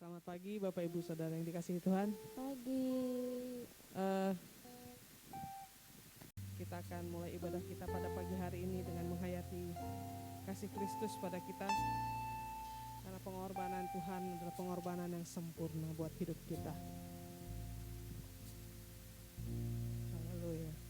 Selamat pagi Bapak Ibu Saudara yang dikasihi Tuhan. Pagi. Kita akan mulai ibadah kita pada pagi hari ini dengan menghayati kasih Kristus pada kita. Karena pengorbanan Tuhan adalah pengorbanan yang sempurna buat hidup kita. Haleluya.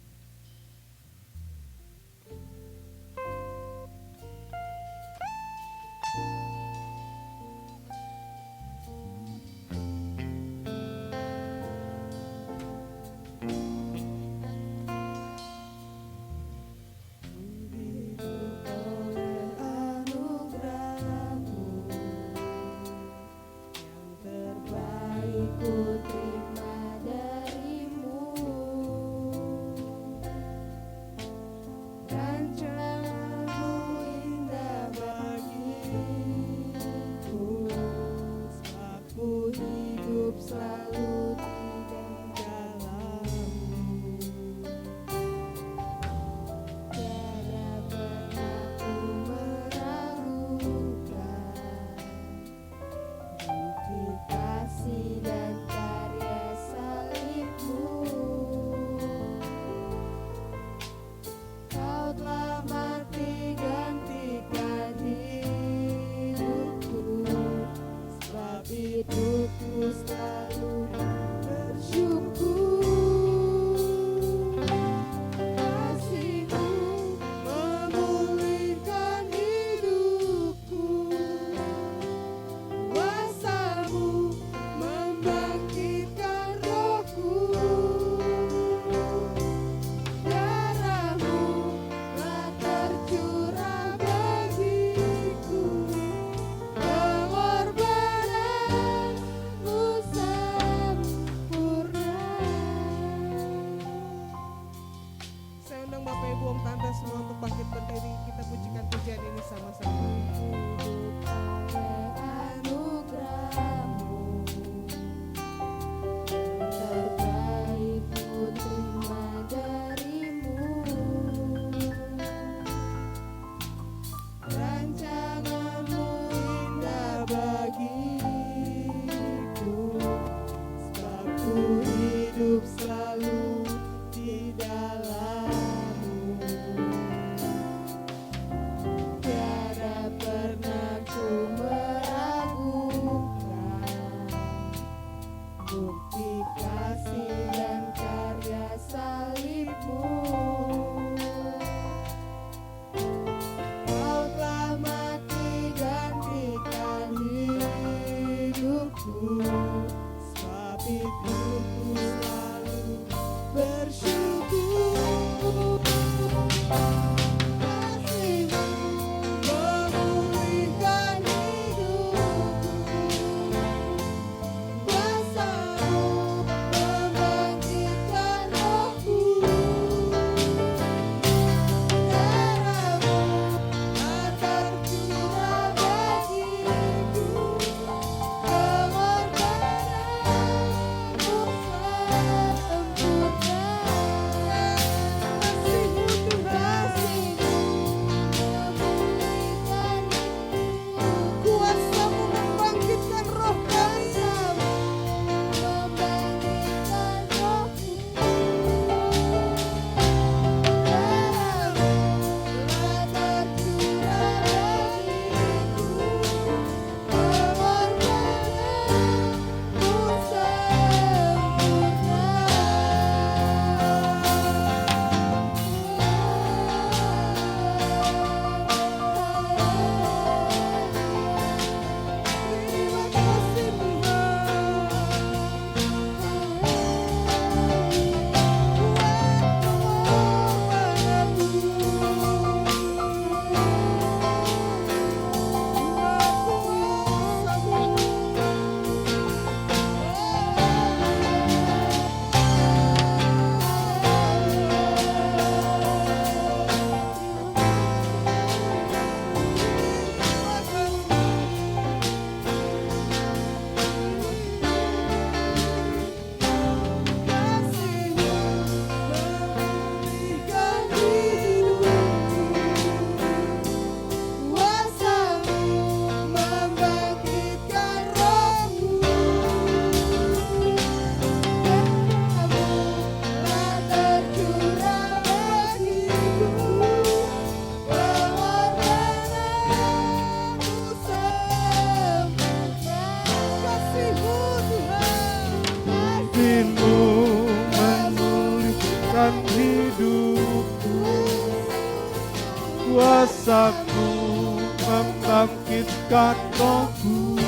berkat Rohmu,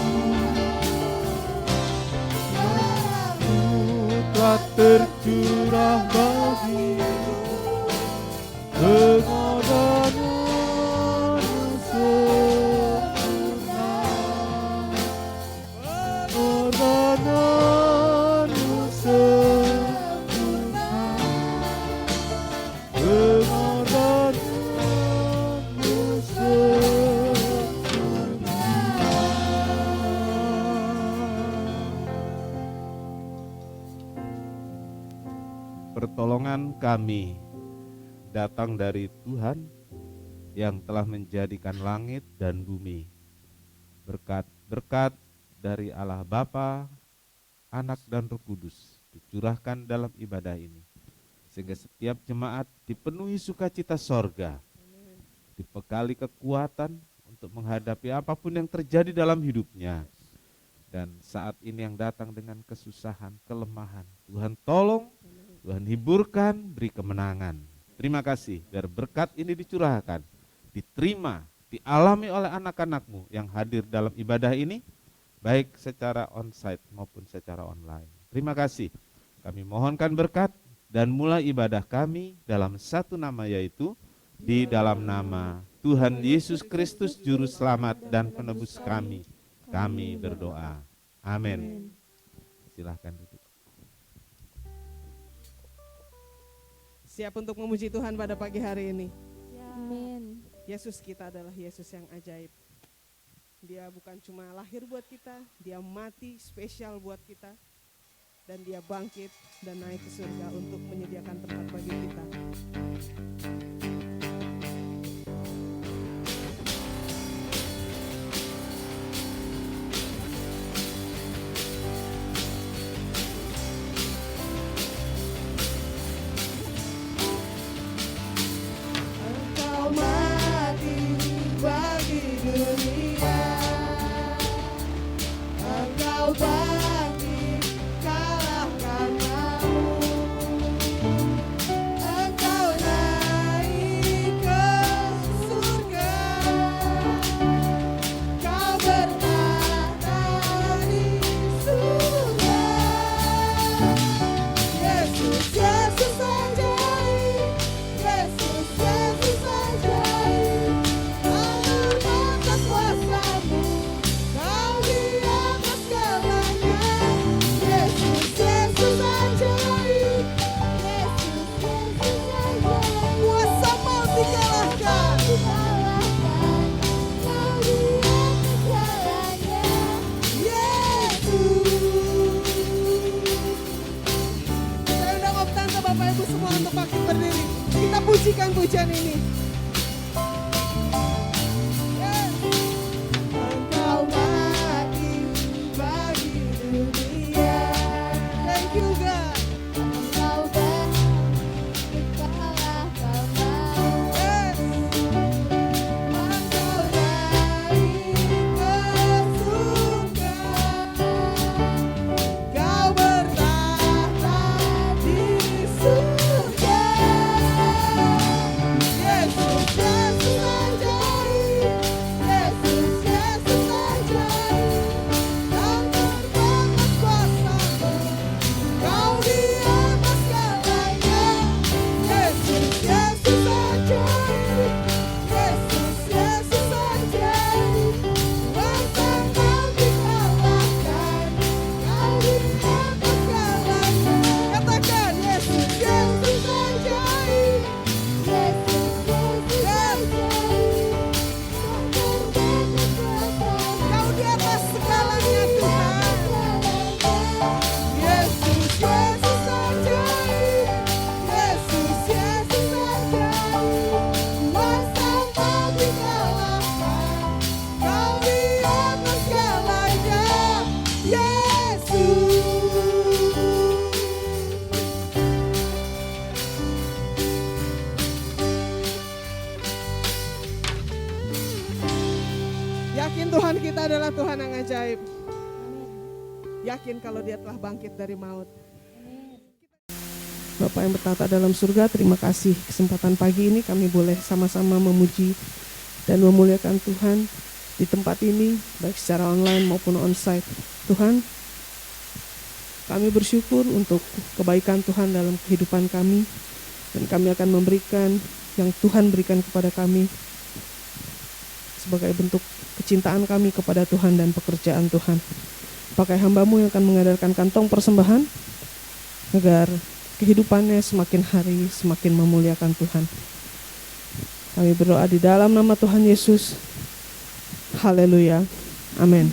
telah tercurah bagiku pengorbanan-Mu sempurna, pengorbanan-Mu sempurna, pengorbanan-Mu sempurna. Pertolongan kami datang dari Tuhan yang telah menjadikan langit dan bumi. Berkat-berkat dari Allah Bapa, Anak dan Roh Kudus dicurahkan dalam ibadah ini, sehingga setiap jemaat dipenuhi sukacita sorga, dibekali kekuatan untuk menghadapi apapun yang terjadi dalam hidupnya. Dan saat ini yang datang dengan kesusahan, kelemahan, Tuhan tolong, Tuhan hiburkan, beri kemenangan. Terima kasih biar berkat ini dicurahkan, diterima, dialami oleh anak-anak-Mu yang hadir dalam ibadah ini, baik secara onsite maupun secara online. Terima kasih. Kami mohonkan berkat dan mulai ibadah kami dalam satu nama, yaitu di dalam nama Tuhan Yesus Kristus Juru Selamat dan Penebus kami berdoa. Amin. Silahkan duduk. Siap untuk memuji Tuhan pada pagi hari ini. Amin. Yesus kita adalah Yesus yang ajaib. Dia bukan cuma lahir buat kita, dia mati spesial buat kita. Dan dia bangkit dan naik ke surga untuk menyediakan tempat bagi kita. Engkau mati bagi dunia, Engkau bangkit kalahkan maut, Engkau naik ke surga, Kau bertahta di surga. Yesus, Yesus ajaib, Yesus, Yesus ajaib. Amat atas kuasa-Mu, Kau di atas segalanya. Yesus, Yesus ajaib, Yesus, Yesus ajaib. Kuasa maut dikalahkan, Kau di atas segalanya. Yesus. Saya undang Om Tante, Bapak Ibu semua untuk bangkit berdiri. Kita pujikan pujian ini. Engkau mati bagi dunia. Thank you God. Engkau bangkit kalahkan maut. Engkau naik ke surga. Kau bertahta di surga. Yesus, Yesus ajaib, Yesus, Yesus ajaib. Kau berbatas kuasa-Mu, Kau di atas segalanya. Yesus, Yesus ajaib, Yesus, Yesus ajaib. Kuasa maut dikalahkan, Kau di atas segalanya. Katakan Yesus, Yesus ajaib, Yesus, Yesus ajaib. Kau di atas segalanya Tuhan. Yesus, Yesus ajaib, Yesus, Yesus ajaib. Kuasa maut dikalahkan, Kau di atas segalanya. Yesus. Yakin Tuhan kita adalah Tuhan yang ajaib. Yakin kalau dia telah bangkit dari maut. Bapak yang bertata dalam surga, terima kasih kesempatan pagi ini kami boleh sama-sama memuji dan memuliakan Tuhan. di tempat ini, baik secara online maupun onsite. Tuhan, kami bersyukur untuk kebaikan Tuhan dalam kehidupan kami, dan kami akan memberikan yang Tuhan berikan kepada kami sebagai bentuk kecintaan kami kepada Tuhan dan pekerjaan Tuhan. Pakai hamba-Mu yang akan mengadakan kantong persembahan, agar kehidupannya semakin hari semakin memuliakan Tuhan. Kami berdoa di dalam nama Tuhan Yesus. Haleluya. Amin.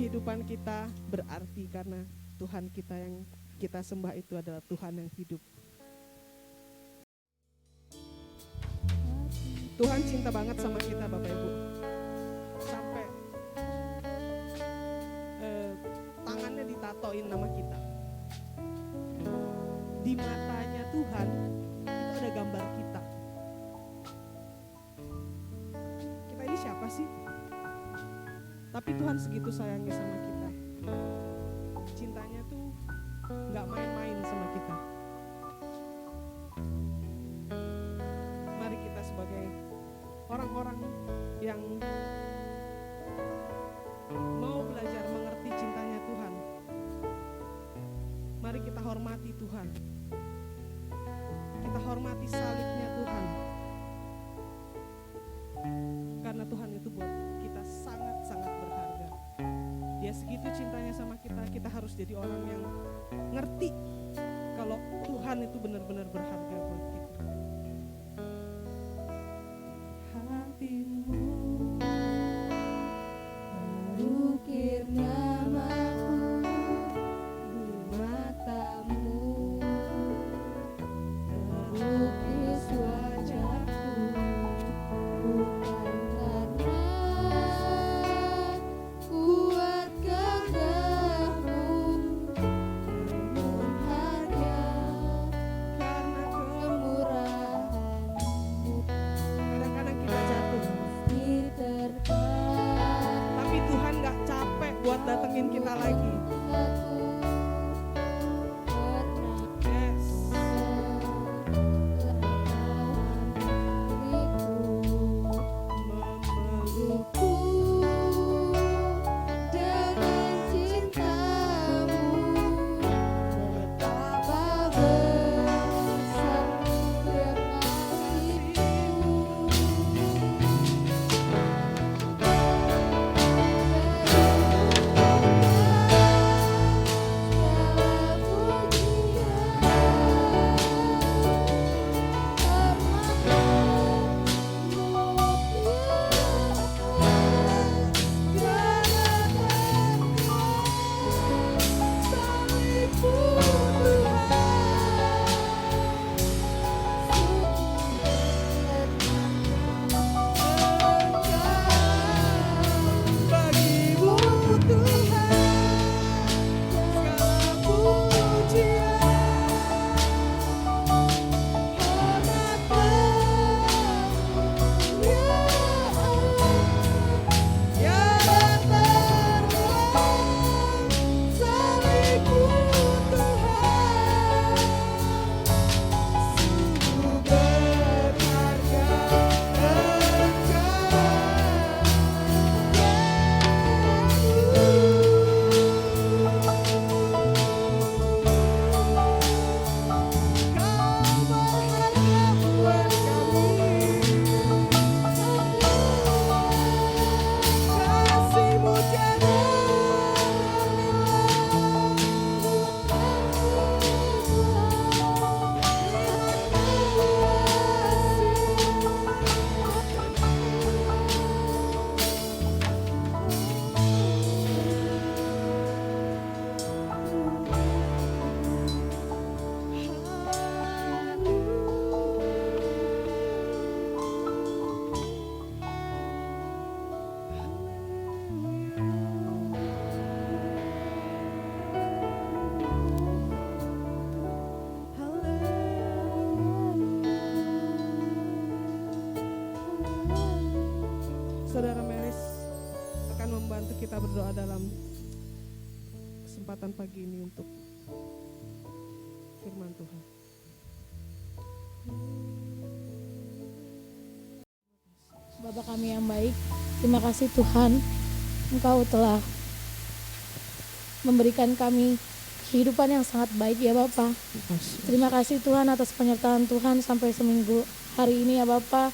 Kehidupan kita berarti karena Tuhan kita yang kita sembah itu adalah Tuhan yang hidup. Tuhan cinta banget sama kita Bapak Ibu. Sampai tangannya ditatoin nama kita. Di matanya Tuhan itu ada gambar kita. Kita ini siapa sih? Tapi Tuhan segitu sayangnya sama kita. Cintanya tuh gak main-main sama kita. Mari kita sebagai orang-orang yang mau belajar mengerti cintanya Tuhan, mari kita hormati Tuhan. Kita hormati salibnya Tuhan. Karena Tuhan itu buat kita sangat-sangat berharga. Dia segitu cintanya sama kita, kita harus jadi orang yang ngerti kalau Tuhan itu benar-benar berharga buat kita. Hatimu Ukir namaku di matamu, terukis wajahku, bukan karena kuat gagahmu, namun harga karena kemurahanmu. kadang-kadang kita jatuh, tapi Tuhan gak capek buat datengin kita lagi. Yes. Memeluk Dengan cintamu, betapa besar bagimu Tuhan, segala pujian, ya terang salibmu Tuhan, sungguh berharga Saudara Meris akan membantu kita berdoa dalam kesempatan pagi ini untuk firman Tuhan. Bapa kami yang baik, terima kasih Tuhan, Engkau telah memberikan kami kehidupan yang sangat baik ya Bapa. Terima kasih Tuhan atas penyertaan Tuhan sampai seminggu hari ini ya Bapa.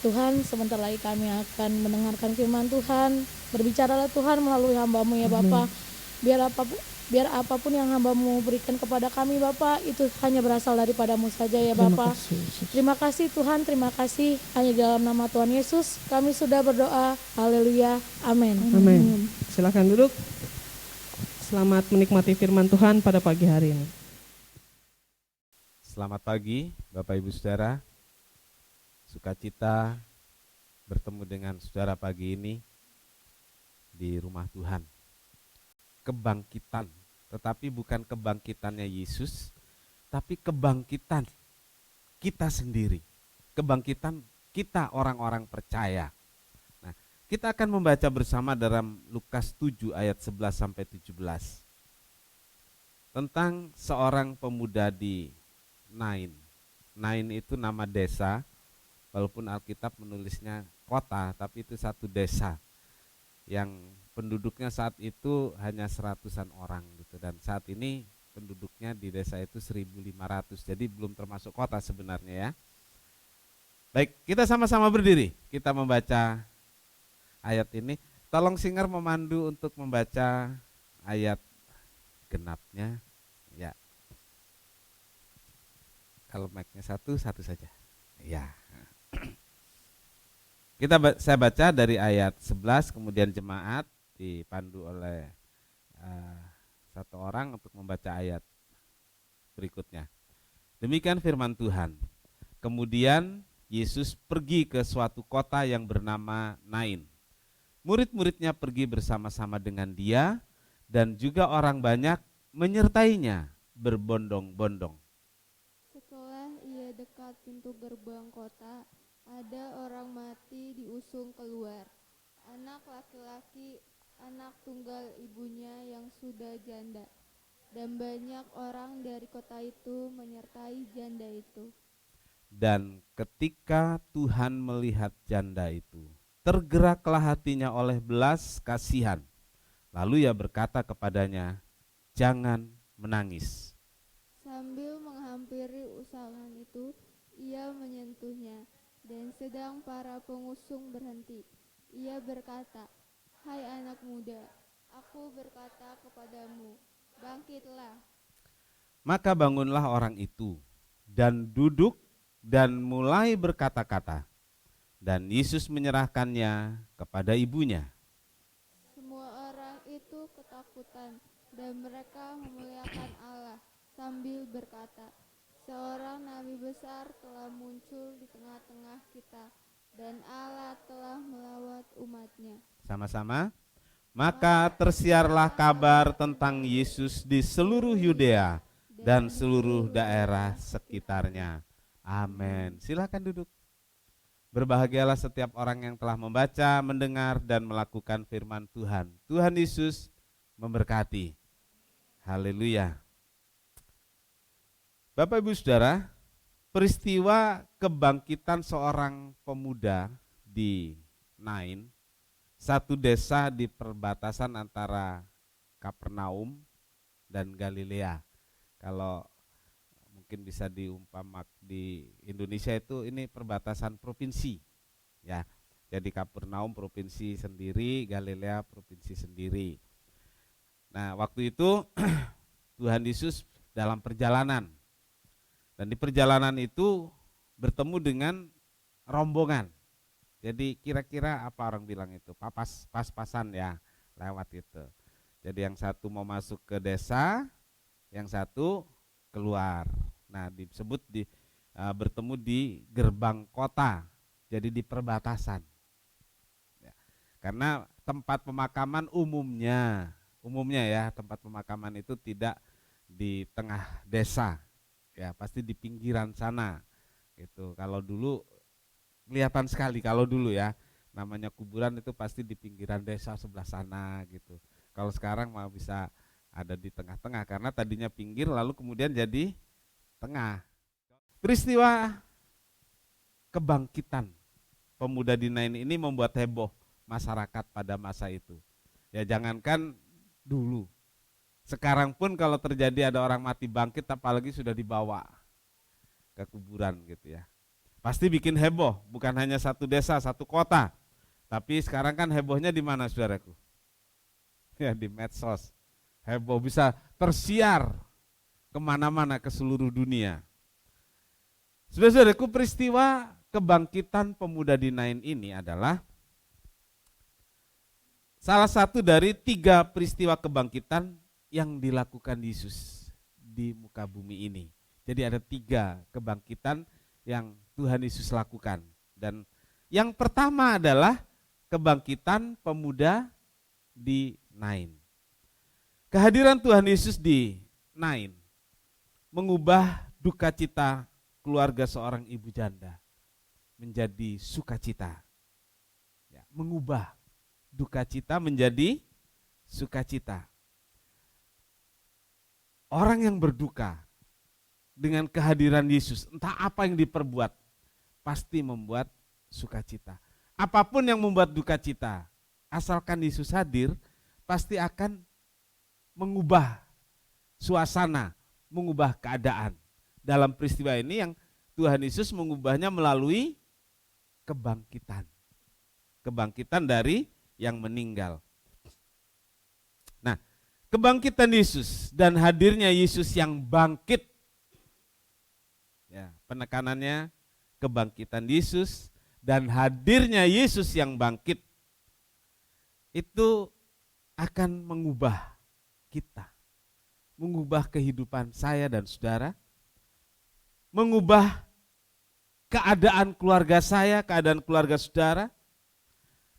Tuhan, sebentar lagi kami akan mendengarkan firman Tuhan. Berbicaralah Tuhan melalui hamba-Mu ya Bapa. Biar apapun yang hamba-Mu berikan kepada kami Bapa, itu hanya berasal daripada-Mu saja ya Bapa. Terima kasih Tuhan, terima kasih. Hanya dalam nama Tuhan Yesus kami sudah berdoa. Haleluya, amin. Amin. Silakan duduk. Selamat menikmati firman Tuhan pada pagi hari ini. Selamat pagi Bapak Ibu Saudara. Sukacita bertemu dengan saudara pagi ini di rumah Tuhan. Kebangkitan, tetapi bukan kebangkitannya Yesus, tapi kebangkitan kita sendiri. Kebangkitan kita orang-orang percaya. Nah, kita akan membaca bersama dalam Lukas 7 ayat 11 sampai 17. Tentang seorang pemuda di Nain. Nain itu nama desa. Walaupun Alkitab menulisnya kota, tapi itu satu desa yang penduduknya saat itu hanya 100-an orang gitu. Dan saat ini penduduknya di desa itu 1.500, jadi belum termasuk kota sebenarnya ya. Baik, kita sama-sama berdiri. Kita membaca ayat ini. Tolong singer memandu untuk membaca ayat genapnya. Ya. Kalau mic-nya satu saja. Ya. Saya baca dari ayat 11, kemudian jemaat dipandu oleh satu orang untuk membaca ayat berikutnya. Demikian firman Tuhan. Kemudian Yesus pergi ke suatu kota yang bernama Nain. Murid-muridnya pergi bersama-sama dengan dia, dan juga orang banyak menyertainya berbondong-bondong. Setelah ia dekat pintu gerbang kota, ada orang mati diusung keluar. Anak laki-laki, anak tunggal ibunya yang sudah janda. Dan banyak orang dari kota itu menyertai janda itu. Dan ketika Tuhan melihat janda itu, tergeraklah hatinya oleh belas kasihan. Lalu ia berkata kepadanya, "Jangan menangis." Sambil menghampiri usangan itu, ia menyentuhnya. Dan sedang para pengusung berhenti, ia berkata, "Hai anak muda, aku berkata kepadamu, bangkitlah." Maka bangunlah orang itu dan duduk dan mulai berkata-kata. Dan Yesus menyerahkannya kepada ibunya. Semua orang itu ketakutan dan mereka memuliakan Allah sambil berkata, "Seorang nabi besar telah muncul di tengah-tengah kita dan Allah telah melawat umatnya." Sama-sama. Maka tersiarlah kabar tentang Yesus di seluruh Yudea dan seluruh daerah sekitarnya. Amin. Silakan duduk. Berbahagialah setiap orang yang telah membaca, mendengar, dan melakukan firman Tuhan. Tuhan Yesus memberkati. Haleluya. Bapak Ibu Saudara, peristiwa kebangkitan seorang pemuda di Nain, satu desa di perbatasan antara Kapernaum dan Galilea. Kalau mungkin bisa diumpamak di Indonesia itu ini perbatasan provinsi. Ya. Jadi Kapernaum provinsi sendiri, Galilea provinsi sendiri. Nah, waktu itu Tuhan Yesus dalam perjalanan. Dan di perjalanan itu bertemu dengan rombongan. Jadi kira-kira apa orang bilang itu? Pas-pasan ya, lewat itu. Jadi yang satu mau masuk ke desa, yang satu keluar. Nah, disebut bertemu di gerbang kota. Jadi di perbatasan. Ya. Karena tempat pemakaman umumnya ya, tempat pemakaman itu tidak di tengah desa. Ya, pasti di pinggiran sana. Gitu. Kalau dulu kelihatan sekali kalau dulu ya, namanya kuburan itu pasti di pinggiran desa sebelah sana gitu. Kalau sekarang mau bisa ada di tengah-tengah karena tadinya pinggir lalu kemudian jadi tengah. Peristiwa kebangkitan pemuda di Nain ini membuat heboh masyarakat pada masa itu. Ya jangankan dulu, sekarang pun kalau terjadi ada orang mati bangkit apalagi sudah dibawa ke kuburan gitu ya. Pasti bikin heboh, bukan hanya satu desa, satu kota. Tapi sekarang kan hebohnya di mana saudaraku? Ya di medsos. Heboh bisa tersiar kemana-mana ke seluruh dunia. Saudara-saudaraku, peristiwa kebangkitan pemuda di Nain ini adalah salah satu dari 3 peristiwa kebangkitan yang dilakukan Yesus di muka bumi ini. Jadi ada 3 kebangkitan yang Tuhan Yesus lakukan. Dan yang pertama adalah kebangkitan pemuda di Nain. Kehadiran Tuhan Yesus di Nain mengubah duka cita keluarga seorang ibu janda menjadi sukacita. Ya, mengubah duka cita menjadi sukacita. Orang yang berduka dengan kehadiran Yesus, entah apa yang diperbuat, pasti membuat sukacita. Apapun yang membuat duka cita, asalkan Yesus hadir, pasti akan mengubah suasana, mengubah keadaan. Dalam peristiwa ini yang Tuhan Yesus mengubahnya melalui kebangkitan. Kebangkitan dari yang meninggal. Nah, kebangkitan Yesus dan hadirnya Yesus yang bangkit. Ya, penekanannya kebangkitan Yesus dan hadirnya Yesus yang bangkit itu akan mengubah kita, mengubah kehidupan saya dan saudara, mengubah keadaan keluarga saya, keadaan keluarga saudara,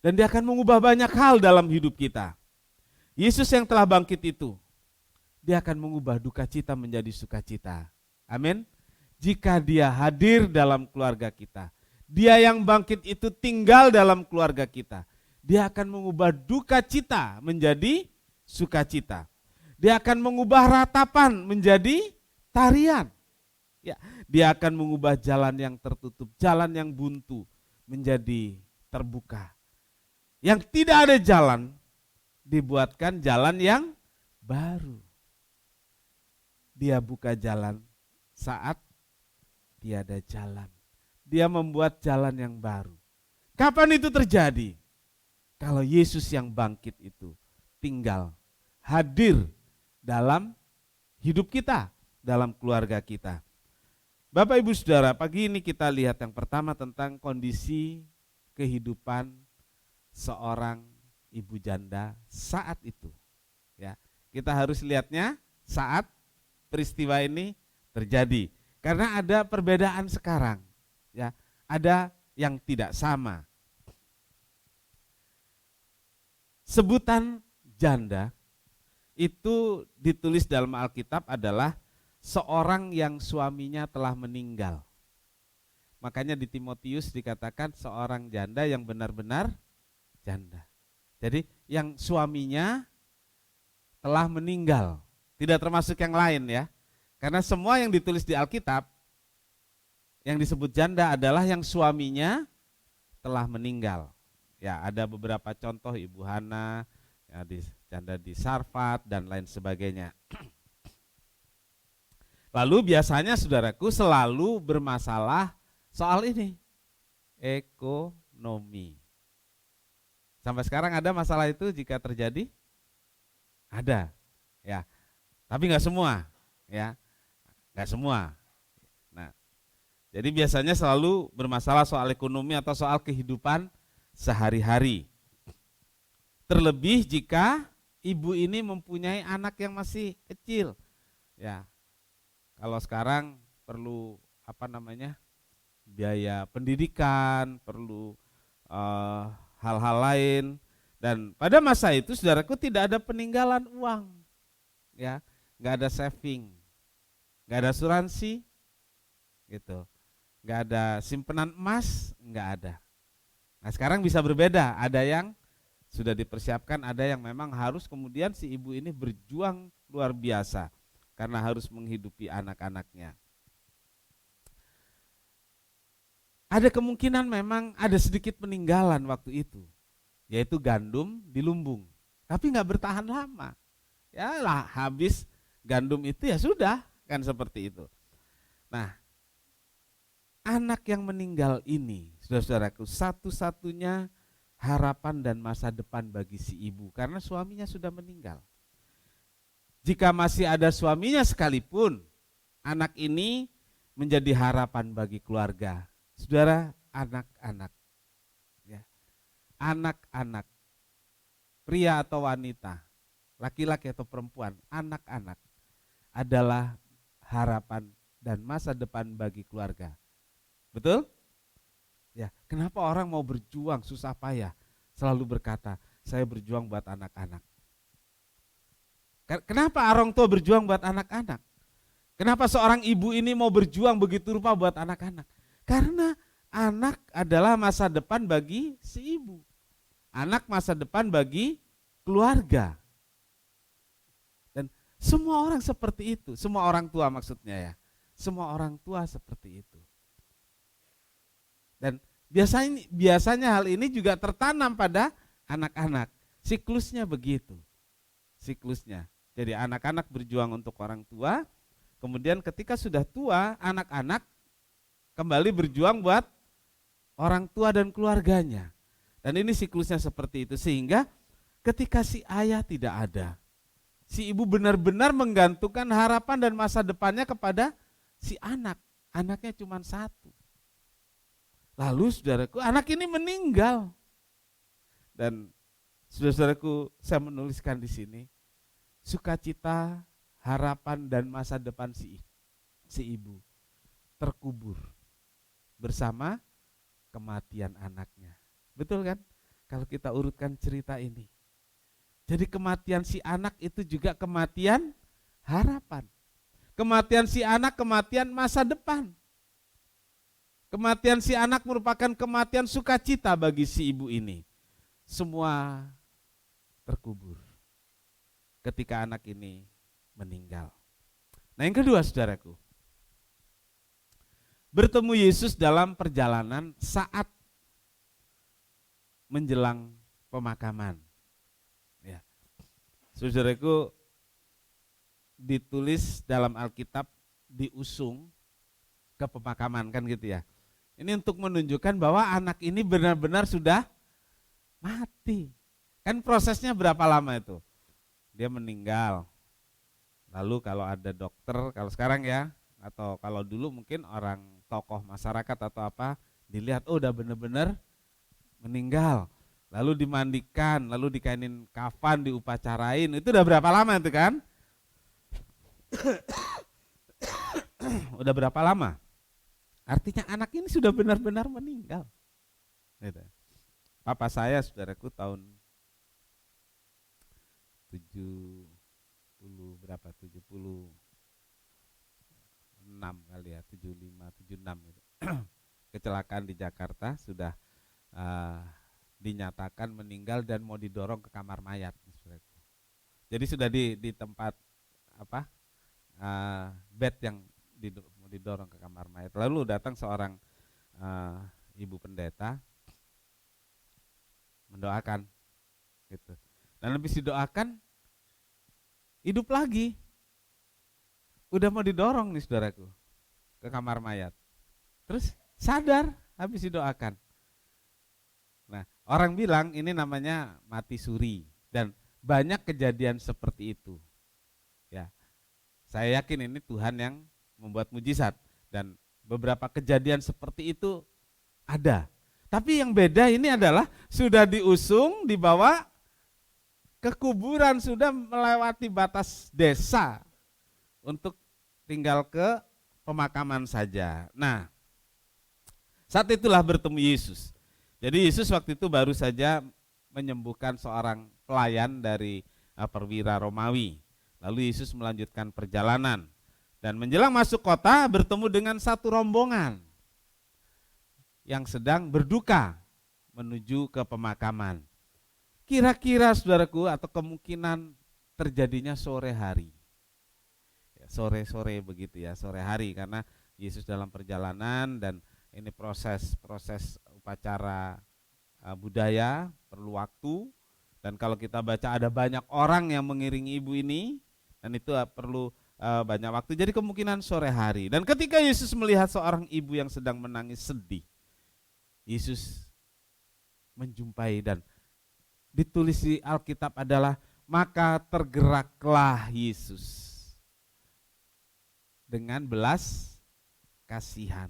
dan dia akan mengubah banyak hal dalam hidup kita. Yesus yang telah bangkit itu, dia akan mengubah duka cita menjadi sukacita. Amin. Jika dia hadir dalam keluarga kita, dia yang bangkit itu tinggal dalam keluarga kita, dia akan mengubah duka cita menjadi sukacita. Dia akan mengubah ratapan menjadi tarian. Ya, dia akan mengubah jalan yang tertutup, jalan yang buntu menjadi terbuka. Yang tidak ada jalan dibuatkan jalan yang baru. Dia buka jalan saat tiada jalan. Dia membuat jalan yang baru. Kapan itu terjadi? Kalau Yesus yang bangkit itu tinggal, hadir dalam hidup kita, dalam keluarga kita. Bapak Ibu Saudara, pagi ini kita lihat yang pertama tentang kondisi kehidupan seorang ibu janda saat itu. Ya, kita harus lihatnya saat peristiwa ini terjadi. Karena ada perbedaan sekarang. Ya, ada yang tidak sama. Sebutan janda itu ditulis dalam Alkitab adalah seorang yang suaminya telah meninggal. Makanya di Timotius dikatakan seorang janda yang benar-benar janda. Jadi yang suaminya telah meninggal, tidak termasuk yang lain ya. Karena semua yang ditulis di Alkitab yang disebut janda adalah yang suaminya telah meninggal. Ya, ada beberapa contoh Ibu Hana, ya, janda di Sarfat dan lain sebagainya. Lalu biasanya saudaraku selalu bermasalah soal ini, ekonomi. Sampai sekarang ada masalah itu jika terjadi? Ada, ya. Tapi nggak semua, ya, nggak semua. Nah, jadi biasanya selalu bermasalah soal ekonomi atau soal kehidupan sehari-hari. Terlebih jika ibu ini mempunyai anak yang masih kecil, ya. Kalau sekarang perlu biaya pendidikan, perlu hal-hal lain, dan pada masa itu saudaraku tidak ada peninggalan uang, ya, nggak ada saving, nggak ada asuransi, gitu, nggak ada simpenan emas, nggak ada. Nah sekarang bisa berbeda, ada yang sudah dipersiapkan, ada yang memang harus kemudian si ibu ini berjuang luar biasa karena harus menghidupi anak-anaknya. Ada kemungkinan memang ada sedikit peninggalan waktu itu, yaitu gandum di lumbung, tapi nggak bertahan lama. Ya lah, habis gandum itu ya sudah, kan seperti itu. Nah, anak yang meninggal ini, saudara-saudaraku, satu-satunya harapan dan masa depan bagi si ibu, karena suaminya sudah meninggal. Jika masih ada suaminya sekalipun, anak ini menjadi harapan bagi keluarga. Saudara, anak-anak, ya, anak-anak, pria atau wanita, laki-laki atau perempuan, anak-anak adalah harapan dan masa depan bagi keluarga. Betul? Ya, kenapa orang mau berjuang susah payah selalu berkata, saya berjuang buat anak-anak. Kenapa orang tua berjuang buat anak-anak? Kenapa seorang ibu ini mau berjuang begitu rupa buat anak-anak? Karena anak adalah masa depan bagi si ibu. Anak masa depan bagi keluarga. Dan semua orang seperti itu, semua orang tua maksudnya ya. Semua orang tua seperti itu. Dan biasanya hal ini juga tertanam pada anak-anak. Siklusnya begitu. Siklusnya. Jadi anak-anak berjuang untuk orang tua, kemudian ketika sudah tua, anak-anak kembali berjuang buat orang tua dan keluarganya. Dan ini siklusnya seperti itu, sehingga ketika si ayah tidak ada, si ibu benar-benar menggantungkan harapan dan masa depannya kepada si anak. Anaknya cuma satu. Lalu saudaraku, anak ini meninggal. Dan saudara-saudaraku, saya menuliskan di sini, sukacita, harapan dan masa depan si ibu terkubur bersama kematian anaknya. Betul kan? Kalau kita urutkan cerita ini. Jadi kematian si anak itu juga kematian harapan. Kematian si anak, kematian masa depan. Kematian si anak merupakan kematian sukacita bagi si ibu ini. Semua terkubur ketika anak ini meninggal. Nah, yang kedua saudaraku, bertemu Yesus dalam perjalanan saat menjelang pemakaman. Ya. Saudaraku, ditulis dalam Alkitab diusung ke pemakaman, kan gitu ya. Ini untuk menunjukkan bahwa anak ini benar-benar sudah mati. Kan prosesnya berapa lama itu? Dia meninggal. Lalu kalau ada dokter, kalau sekarang ya, atau kalau dulu mungkin orang tokoh masyarakat atau apa, dilihat oh udah benar-benar meninggal. Lalu dimandikan, lalu dikainin kafan, diupacarain. Itu udah berapa lama itu kan? Udah berapa lama? Artinya anak ini sudah benar-benar meninggal. Gitu. Papa saya, saudaraku, tahun 76 kali ya, 75, 76 gitu. Kecelakaan di Jakarta, sudah dinyatakan meninggal dan mau didorong ke kamar mayat, saudaraku. Jadi sudah di tempat apa? Bed yang mau didorong ke kamar mayat. Lalu datang seorang ibu pendeta mendoakan gitu. Dan habis didoakan hidup lagi. Udah mau didorong nih saudaraku ke kamar mayat. Terus sadar habis didoakan. Nah, orang bilang ini namanya mati suri dan banyak kejadian seperti itu. Ya. Saya yakin ini Tuhan yang membuat mujizat dan beberapa kejadian seperti itu ada. Tapi yang beda ini adalah sudah diusung, dibawa ke kuburan, sudah melewati batas desa untuk tinggal ke pemakaman saja. Nah, saat itulah bertemu Yesus. Jadi Yesus waktu itu baru saja menyembuhkan seorang pelayan dari perwira Romawi. Lalu Yesus melanjutkan perjalanan dan menjelang masuk kota bertemu dengan satu rombongan yang sedang berduka menuju ke pemakaman. Kira-kira saudaraku atau kemungkinan terjadinya sore hari. Sore-sore begitu ya, sore hari karena Yesus dalam perjalanan dan ini proses upacara budaya perlu waktu dan kalau kita baca ada banyak orang yang mengiringi ibu ini dan itu perlu banyak waktu. Jadi kemungkinan sore hari. Dan ketika Yesus melihat seorang ibu yang sedang menangis sedih, Yesus menjumpai dan ditulis di Alkitab adalah maka tergeraklah Yesus dengan belas kasihan.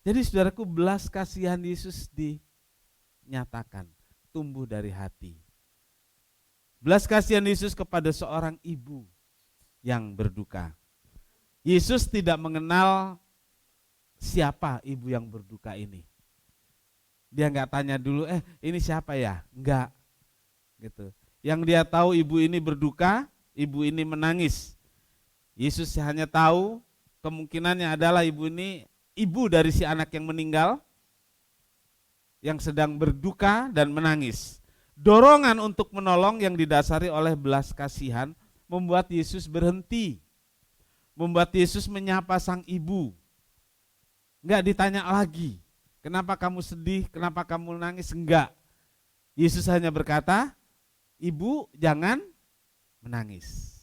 Jadi saudaraku, belas kasihan Yesus dinyatakan tumbuh dari hati. Belas kasihan Yesus kepada seorang ibu yang berduka. Yesus tidak mengenal siapa ibu yang berduka ini. Dia enggak tanya dulu, ini siapa ya? Enggak. Gitu. Yang dia tahu ibu ini berduka, ibu ini menangis. Yesus hanya tahu kemungkinannya adalah ibu ini ibu dari si anak yang meninggal yang sedang berduka dan menangis. Dorongan untuk menolong yang didasari oleh belas kasihan membuat Yesus berhenti. Membuat Yesus menyapa sang ibu. Enggak ditanya lagi, kenapa kamu sedih, kenapa kamu nangis, enggak. Yesus hanya berkata, ibu jangan menangis.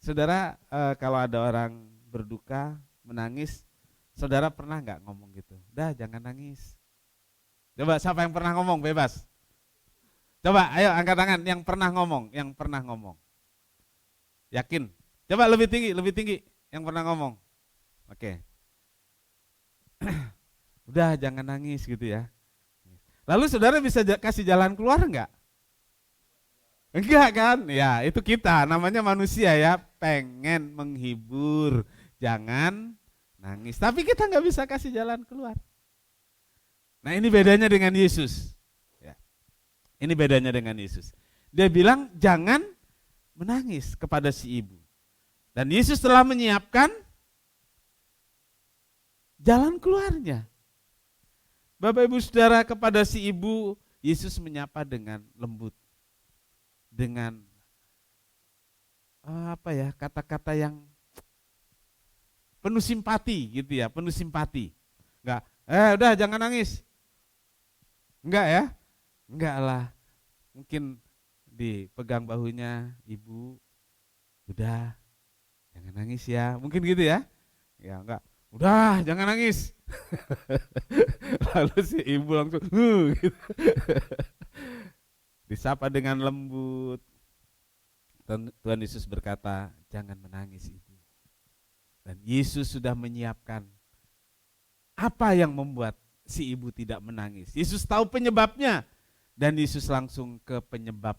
Saudara, kalau ada orang berduka, menangis, saudara pernah enggak ngomong gitu? Dah jangan nangis, Coba siapa yang pernah ngomong bebas? Coba ayo angkat tangan yang pernah ngomong, yang pernah ngomong. Yakin? Coba lebih tinggi yang pernah ngomong. Oke. Udah jangan nangis gitu ya. Lalu saudara bisa kasih jalan keluar enggak? Enggak kan? Ya itu kita, namanya manusia ya, pengen menghibur, jangan nangis. Tapi kita nggak bisa kasih jalan keluar. Nah ini bedanya dengan Yesus. Ya. Ini bedanya dengan Yesus. Dia bilang jangan menangis kepada si ibu. Dan Yesus telah menyiapkan jalan keluarnya. Bapak Ibu Saudara, kepada si ibu Yesus menyapa dengan lembut. Dengan kata-kata yang penuh simpati gitu ya, penuh simpati. Enggak, udah jangan nangis. Enggak ya? Enggak lah. Mungkin dipegang bahunya, ibu, udah jangan nangis ya. Mungkin gitu ya? Ya enggak. Udah, jangan nangis. Lalu si ibu langsung gitu. Disapa dengan lembut. Tuhan Yesus berkata, jangan menangis ibu. Dan Yesus sudah menyiapkan apa yang membuat si ibu tidak menangis. Yesus tahu penyebabnya. Dan Yesus langsung ke penyebab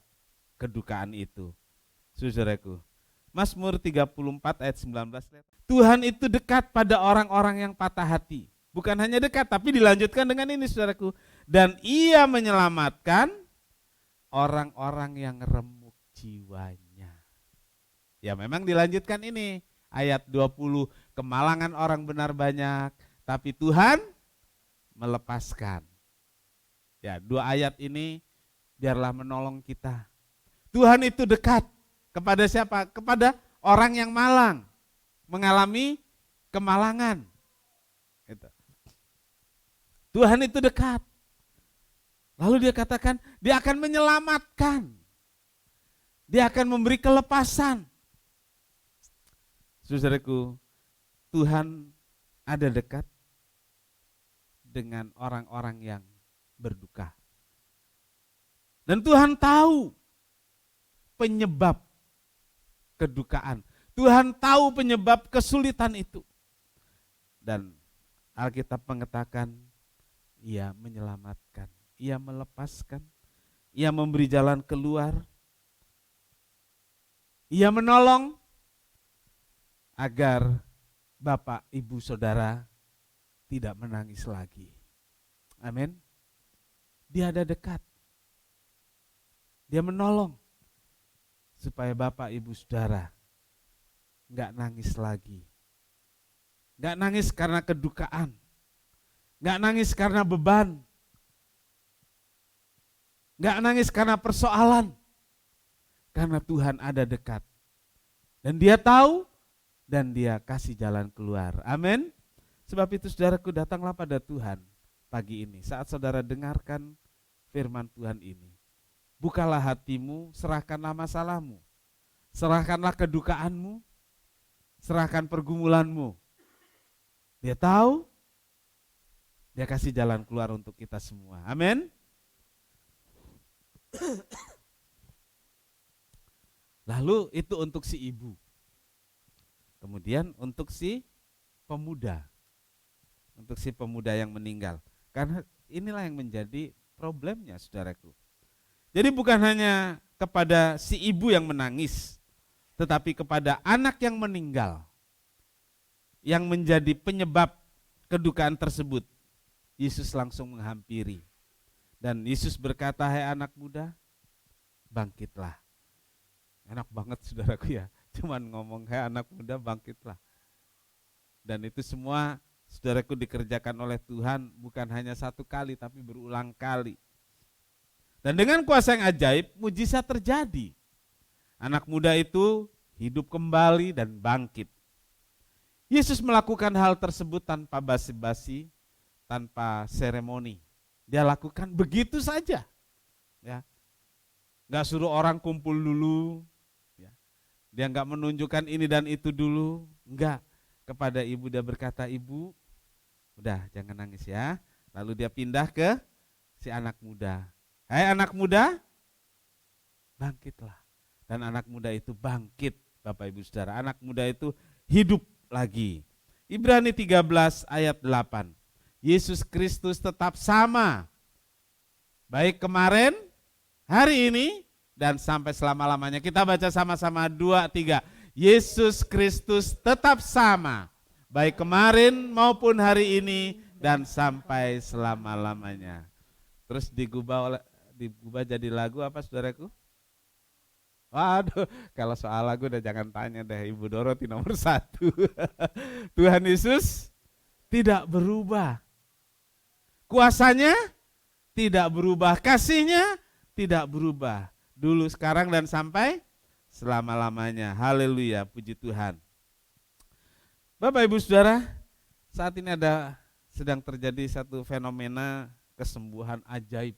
kedukaan itu. Saudaraku, Mazmur 34 ayat 19. Tuhan itu dekat pada orang-orang yang patah hati. Bukan hanya dekat, tapi dilanjutkan dengan ini saudaraku. Dan ia menyelamatkan orang-orang yang remuk jiwanya. Ya memang dilanjutkan ini. Ayat 20, kemalangan orang benar banyak, tapi Tuhan melepaskan. Ya, 2 ayat ini biarlah menolong kita. Tuhan itu dekat kepada siapa? Kepada orang yang malang, mengalami kemalangan. Gitu. Tuhan itu dekat. Lalu dia katakan, dia akan menyelamatkan. Dia akan memberi kelepasan. Saudaraku, Tuhan ada dekat dengan orang-orang yang berduka. Dan Tuhan tahu penyebab kedukaan. Tuhan tahu penyebab kesulitan itu. Dan Alkitab mengatakan, ia menyelamatkan, ia melepaskan, ia memberi jalan keluar, ia menolong, agar Bapak, Ibu, Saudara tidak menangis lagi. Amin. Dia ada dekat. Dia menolong supaya Bapak, Ibu, Saudara enggak nangis lagi. Enggak nangis karena kedukaan. Enggak nangis karena beban. Enggak nangis karena persoalan. Karena Tuhan ada dekat. Dan dia tahu dan dia kasih jalan keluar. Amin. Sebab itu saudaraku, datanglah pada Tuhan pagi ini. Saat saudara dengarkan firman Tuhan ini, bukalah hatimu, serahkanlah masalahmu, serahkanlah kedukaanmu, serahkan pergumulanmu. Dia tahu, dia kasih jalan keluar untuk kita semua. Amin. Lalu itu untuk si ibu. Kemudian untuk si pemuda. Untuk si pemuda yang meninggal. Karena inilah yang menjadi problemnya saudaraku. Jadi bukan hanya kepada si ibu yang menangis, tetapi kepada anak yang meninggal. Yang menjadi penyebab kedukaan tersebut. Yesus langsung menghampiri. Dan Yesus berkata, hai anak muda, bangkitlah. Enak banget saudaraku ya. Cuman ngomong, hai anak muda bangkitlah. Dan itu semua saudaraku dikerjakan oleh Tuhan bukan hanya 1 kali tapi berulang kali. Dan dengan kuasa yang ajaib mujizat terjadi. Anak muda itu hidup kembali dan bangkit. Yesus melakukan hal tersebut tanpa basa-basi, tanpa seremoni. Dia lakukan begitu saja. Ya. Enggak suruh orang kumpul dulu. Dia enggak menunjukkan ini dan itu dulu, enggak. Kepada ibu dia berkata, ibu, udah jangan nangis ya. Lalu dia pindah ke si anak muda. Hai anak muda, bangkitlah. Dan anak muda itu bangkit, Bapak Ibu Saudara. Anak muda itu hidup lagi. Ibrani 13 ayat 8. Yesus Kristus tetap sama. Baik kemarin, hari ini, dan sampai selama-lamanya. Kita baca sama-sama 2, 3. Yesus Kristus tetap sama. Baik kemarin maupun hari ini dan sampai selama-lamanya. Terus digubah jadi lagu apa saudaraku? Waduh, kalau soal lagu udah jangan tanya deh, Ibu Doroti nomor 1. Tuhan Yesus tidak berubah. Kuasanya tidak berubah, kasihnya tidak berubah. Dulu, sekarang, dan sampai selama-lamanya. Haleluya, puji Tuhan. Bapak Ibu Saudara, saat ini sedang terjadi satu fenomena kesembuhan ajaib,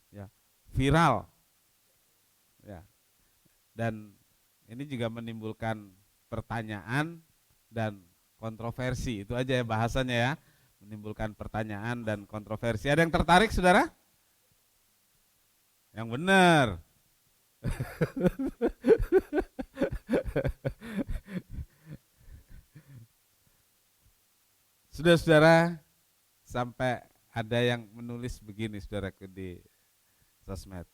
ya, viral, ya. Dan ini juga menimbulkan pertanyaan dan kontroversi. Itu aja ya bahasanya ya, menimbulkan pertanyaan dan kontroversi. Ada yang tertarik saudara? Yang benar. Saudara-saudara, sampai ada yang menulis begini saudaraku di sosmed.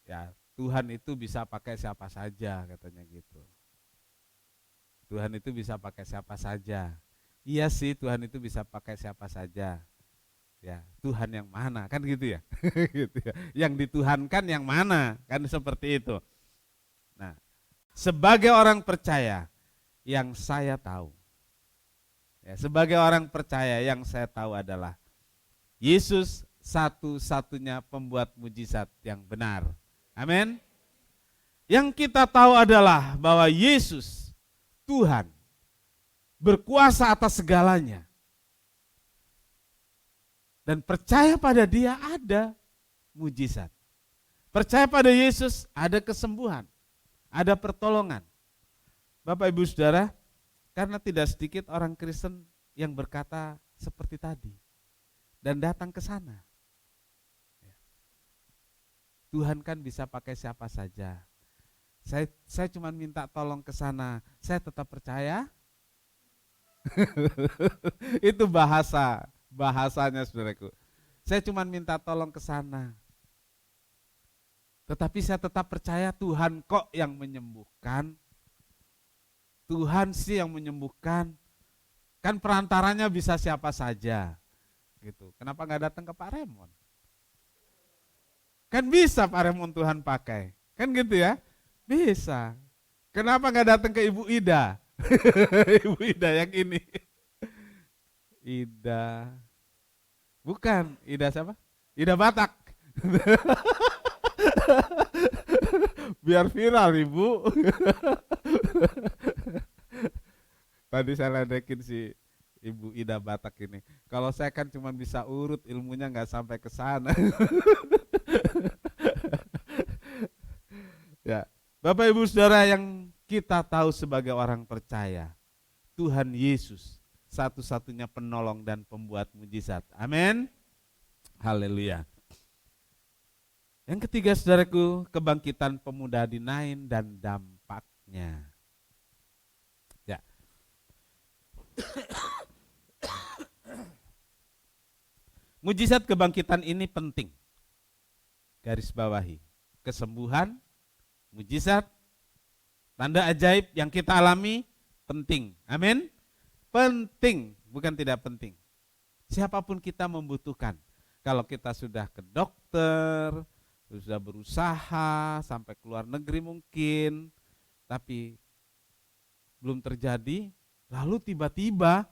Ya, Tuhan itu bisa pakai siapa saja katanya gitu. Tuhan itu bisa pakai siapa saja. Iya sih, Tuhan itu bisa pakai siapa saja. Ya, Tuhan yang mana kan gitu ya. Gitu ya. Yang dituhankan yang mana kan seperti itu. Nah, sebagai orang percaya yang saya tahu, ya, sebagai orang percaya yang saya tahu adalah Yesus satu-satunya pembuat mujizat yang benar. Amin. Yang kita tahu adalah bahwa Yesus, Tuhan, berkuasa atas segalanya. Dan percaya pada Dia ada mujizat. Percaya pada Yesus ada kesembuhan, ada pertolongan. Bapak Ibu Saudara, karena tidak sedikit orang Kristen yang berkata seperti tadi dan datang ke sana. Tuhan kan bisa pakai siapa saja. Saya cuma minta tolong ke sana, saya tetap percaya. Itu bahasanya saudaraku. Saya cuma minta tolong ke sana. Tetapi saya tetap percaya Tuhan kok yang menyembuhkan. Tuhan sih yang menyembuhkan. Kan perantaranya bisa siapa saja. Gitu. Kenapa nggak datang ke Pak Remon? Kan bisa Pak Remon Tuhan pakai. Kan gitu ya? Bisa. Kenapa nggak datang ke Ibu Ida? Ibu Ida yang ini. Ida. Bukan, Ida siapa? Ida Batak. Biar viral Ibu. Tadi saya ledekin si Ibu Ida Batak ini. Kalau saya kan cuma bisa urut, ilmunya nggak sampai ke sana. Ya, Bapak Ibu Saudara yang kita tahu sebagai orang percaya, Tuhan Yesus satu-satunya penolong dan pembuat mujizat. Amin. Haleluya. Yang ketiga saudaraku, kebangkitan pemuda di Nain dan dampaknya. Ya. Mujizat kebangkitan ini penting. Garis bawahi. Kesembuhan, mujizat, tanda ajaib yang kita alami penting. Amin. Penting, bukan tidak penting. Siapapun kita membutuhkan. Kalau kita sudah ke dokter, sudah berusaha sampai ke luar negeri mungkin, tapi belum terjadi, lalu tiba-tiba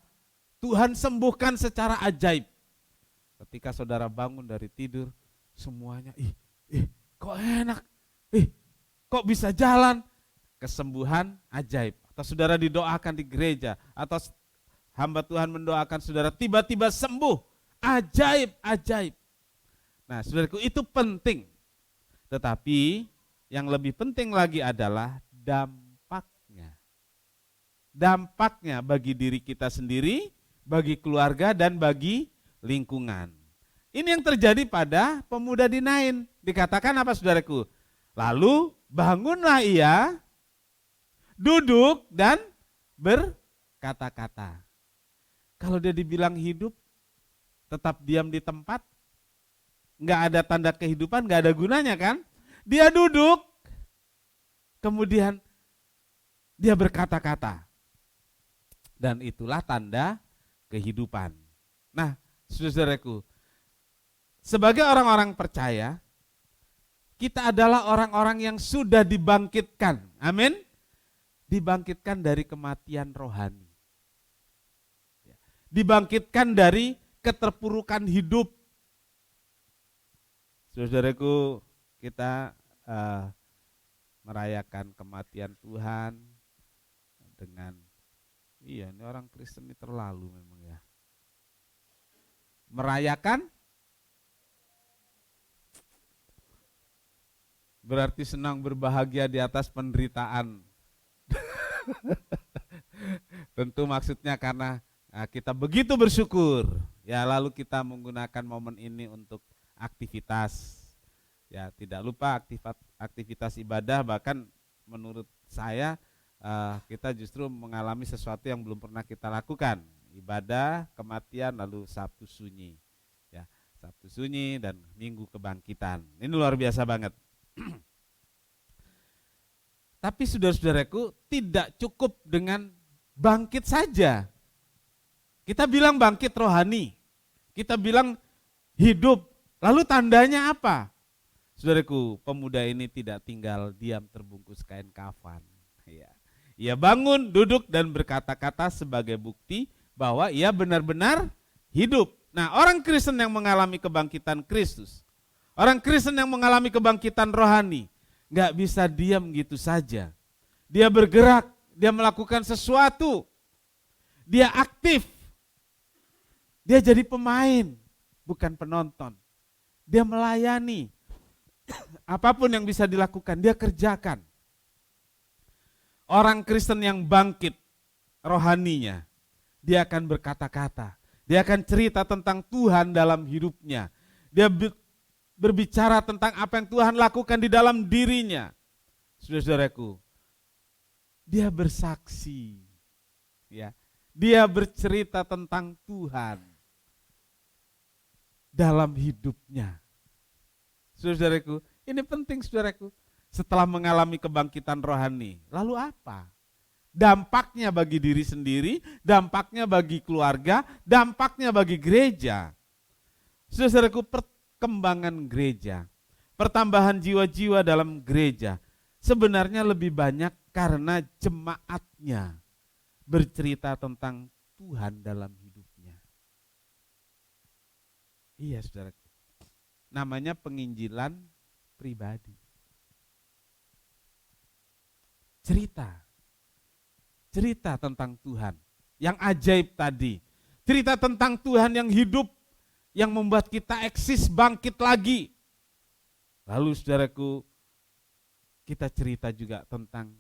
Tuhan sembuhkan secara ajaib. Ketika saudara bangun dari tidur, semuanya, kok enak, kok bisa jalan, kesembuhan ajaib. Atau saudara didoakan di gereja, atau hamba Tuhan mendoakan saudara tiba-tiba sembuh, ajaib. Nah saudaraku, itu penting. Tetapi yang lebih penting lagi adalah dampaknya. Dampaknya bagi diri kita sendiri, bagi keluarga, dan bagi lingkungan. Ini yang terjadi pada pemuda di Nain. Dikatakan apa saudaraku? Lalu bangunlah ia, duduk dan berkata-kata. Kalau dia dibilang hidup, tetap diam di tempat, nggak ada tanda kehidupan, nggak ada gunanya kan? Dia duduk, kemudian dia berkata-kata. Dan itulah tanda kehidupan. Nah, saudaraku, sebagai orang-orang percaya, kita adalah orang-orang yang sudah dibangkitkan. Amin. Dibangkitkan dari kematian rohani. Dibangkitkan dari keterpurukan hidup. Saudaraku, kita merayakan kematian Tuhan dengan ini orang Kristen ini terlalu memang ya. Merayakan berarti senang berbahagia di atas penderitaan. Tentu maksudnya karena kita begitu bersyukur. Ya, lalu kita menggunakan momen ini untuk aktivitas. Ya, tidak lupa aktivitas ibadah, bahkan menurut saya kita justru mengalami sesuatu yang belum pernah kita lakukan. Ibadah, kematian, lalu Sabtu sunyi. Ya, Sabtu sunyi dan Minggu kebangkitan. Ini luar biasa banget. Tapi saudara-saudaraku, tidak cukup dengan bangkit saja. Kita bilang bangkit rohani. Kita bilang hidup. Lalu tandanya apa? Saudaraku, pemuda ini tidak tinggal diam terbungkus kain kafan. Ya. Ia bangun, duduk dan berkata-kata sebagai bukti bahwa ia benar-benar hidup. Nah, orang Kristen yang mengalami kebangkitan Kristus, orang Kristen yang mengalami kebangkitan rohani, gak bisa diam gitu saja. Dia bergerak, dia melakukan sesuatu, dia aktif, dia jadi pemain, bukan penonton. Dia melayani, apapun yang bisa dilakukan, dia kerjakan. Orang Kristen yang bangkit rohaninya, dia akan berkata-kata, dia akan cerita tentang Tuhan dalam hidupnya. Dia berbicara tentang apa yang Tuhan lakukan di dalam dirinya. Saudara-saudaraku, dia bersaksi, ya, dia bercerita tentang Tuhan dalam hidupnya. Saudaraku, ini penting saudaraku. Setelah mengalami kebangkitan rohani, lalu apa? Dampaknya bagi diri sendiri, dampaknya bagi keluarga, dampaknya bagi gereja. Saudaraku, perkembangan gereja, pertambahan jiwa-jiwa dalam gereja sebenarnya lebih banyak karena jemaatnya bercerita tentang Tuhan dalam hidupnya. Iya saudaraku, namanya penginjilan pribadi. Cerita tentang Tuhan yang ajaib tadi. Cerita tentang Tuhan yang hidup, yang membuat kita eksis bangkit lagi. Lalu saudaraku, kita cerita juga tentang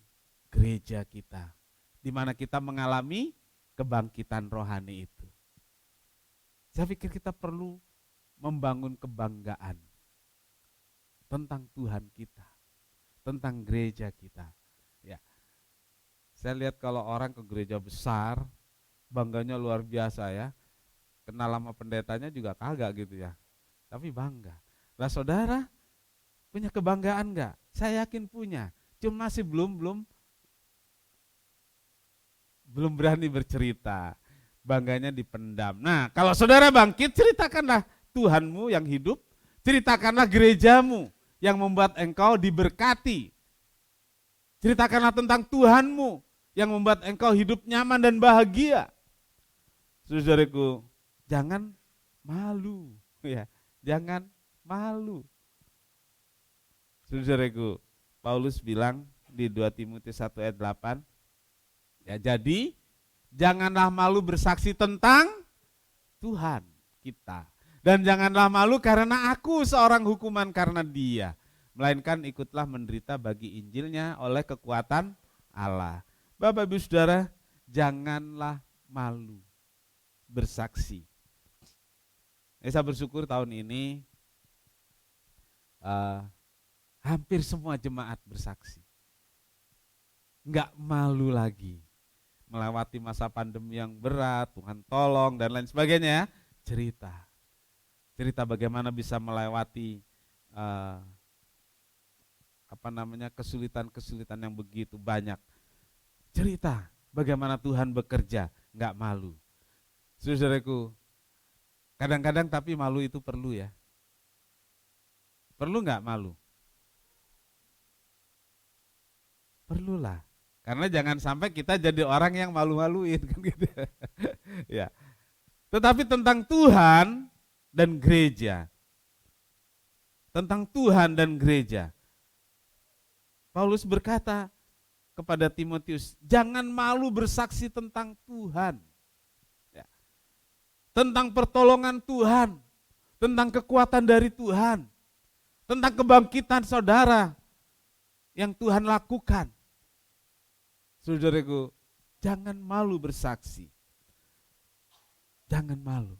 gereja kita, di mana kita mengalami kebangkitan rohani itu. Saya pikir kita perlu membangun kebanggaan tentang Tuhan kita, tentang gereja kita. Ya, saya lihat kalau orang ke gereja besar, bangganya luar biasa ya. Kenal sama pendetanya juga kagak gitu ya. Tapi bangga. Lah saudara, punya kebanggaan enggak? Saya yakin punya. Cuma masih belum berani bercerita. Bangganya dipendam. Nah, kalau saudara bangkit, ceritakanlah Tuhanmu yang hidup, ceritakanlah gerejamu yang membuat engkau diberkati. Ceritakanlah tentang Tuhanmu yang membuat engkau hidup nyaman dan bahagia. Saudaraku, jangan malu, ya, jangan malu. Saudaraku, Paulus bilang di 2 Timotius 1 ayat 8, ya, jadi janganlah malu bersaksi tentang Tuhan kita. Dan janganlah malu karena aku seorang hukuman karena dia. Melainkan ikutlah menderita bagi Injilnya oleh kekuatan Allah. Bapak Ibu Saudara, janganlah malu bersaksi. Saya bersyukur tahun ini hampir semua jemaat bersaksi. Enggak malu lagi melewati masa pandemi yang berat, Tuhan tolong dan lain sebagainya. Cerita bagaimana bisa melewati kesulitan-kesulitan yang begitu banyak. Cerita bagaimana Tuhan bekerja, enggak malu. Saudaraku, kadang-kadang tapi malu itu perlu ya. Perlu enggak malu? Perlulah. Karena jangan sampai kita jadi orang yang malu-maluin kan gitu. Ya. Tetapi tentang Tuhan dan gereja. Tentang Tuhan dan gereja. Paulus berkata kepada Timotius, jangan malu bersaksi tentang Tuhan. Ya. Tentang pertolongan Tuhan, tentang kekuatan dari Tuhan, tentang kebangkitan saudara yang Tuhan lakukan. Saudaraku, jangan malu bersaksi. Jangan malu.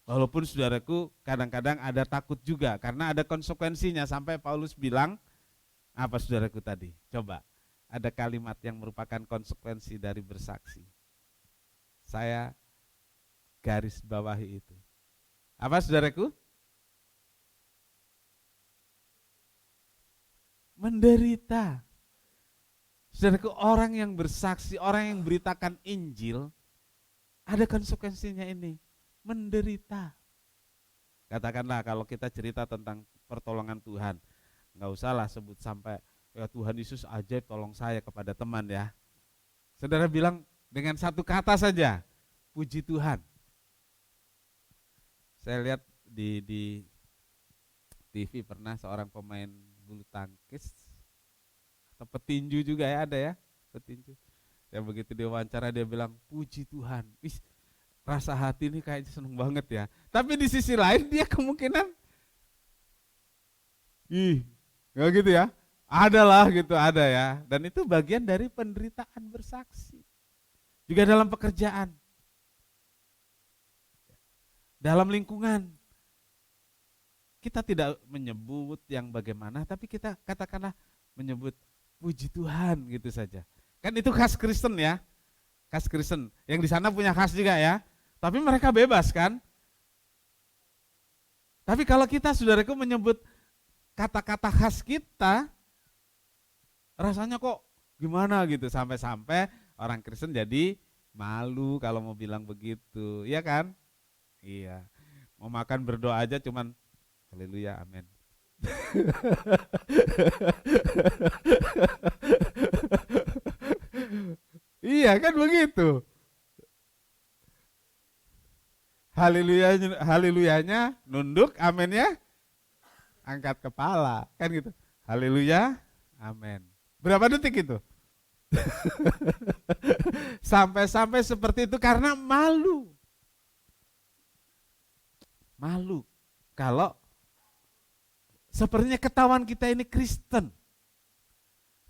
Walaupun saudaraku kadang-kadang ada takut juga karena ada konsekuensinya sampai Paulus bilang, apa saudaraku tadi? Coba, ada kalimat yang merupakan konsekuensi dari bersaksi. Saya garis bawahi itu. Apa saudaraku? Menderita. Saudaraku, orang yang bersaksi, orang yang beritakan Injil, ada konsekuensinya ini, menderita. Katakanlah kalau kita cerita tentang pertolongan Tuhan, nggak usahlah sebut sampai ya Tuhan Yesus ajaib tolong saya kepada teman ya. Saudara bilang dengan satu kata saja, puji Tuhan. Saya lihat di TV pernah seorang pemain bulu tangkis atau petinju juga ya, ada ya petinju. Yang begitu diwawancara dia bilang puji Tuhan. Wih, rasa hati ini kayaknya seneng banget ya. Tapi di sisi lain dia kemungkinan nggak gitu ya. Ada lah gitu, ada ya. Dan itu bagian dari penderitaan bersaksi. Juga dalam pekerjaan. Dalam lingkungan. Kita tidak menyebut yang bagaimana, tapi kita katakanlah menyebut puji Tuhan gitu saja. Kan itu khas Kristen ya. Khas Kristen. Yang di sana punya khas juga ya. Tapi mereka bebas kan. Tapi kalau kita saudaraku menyebut kata-kata khas kita, rasanya kok gimana gitu. Sampai-sampai orang Kristen jadi malu kalau mau bilang begitu. Iya kan? Iya. Mau makan berdoa aja cuman haleluya, amin. Iya kan begitu. Haleluyanya nunduk, aminnya angkat kepala, kan gitu. Haleluya, amin. Berapa detik itu? Sampai-sampai seperti itu karena malu. Malu. Kalau sepertinya ketahuan kita ini Kristen.